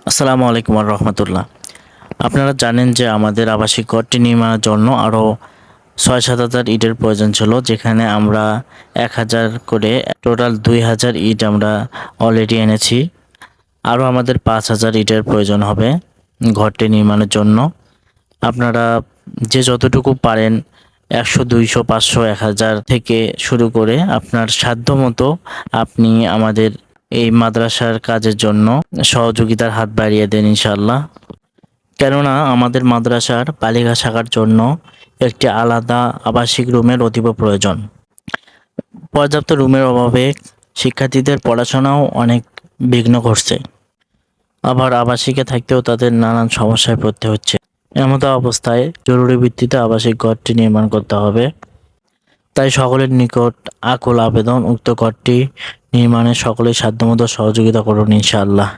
আসসালামু আলাইকুম রহমতুল্লাহ। আপনারা জানেন যে আমাদের আবাসিক ঘরটি নির্মাণের জন্য আরও ৬-৭ হাজার ইটের প্রয়োজন ছিল, যেখানে আমরা ১,০০০ করে টোটাল ২,০০০ ইট আমরা অলরেডি এনেছি। আরও আমাদের ৫,০০০ ইটের প্রয়োজন হবে ঘরটি নির্মাণের জন্য। আপনারা যে যতটুকু পারেন ১০০, ২০০, ৫০০, ১,০০০ থেকে শুরু করে আপনার সাধ্য মতো আপনি আমাদের এই মাদ্রাসার কাজের জন্য সহযোগিতার হাত বাড়িয়ে দেন ইনশাআল্লাহ। কেননা আমাদের মাদ্রাসার বালিকা শাখার জন্য একটি আলাদা আবাসিক রুমের অতীব প্রয়োজন। পর্যাপ্ত রুমের অভাবে শিক্ষার্থীদের পড়াশোনাও অনেক বিঘ্ন ঘটছে। আবার আবাসিকে থাকতেও তাদের নানান সমস্যায় পড়তে হচ্ছে। এমতো অবস্থায় জরুরি ভিত্তিতে আবাসিক ঘরটি নির্মাণ করতে হবে। তাই সকলের নিকট আকুল আবেদন, উক্ত ঘরটি নির্মাণে সকলেই সাধ্যমতো সহযোগিতা করুন ইনশাআল্লাহ।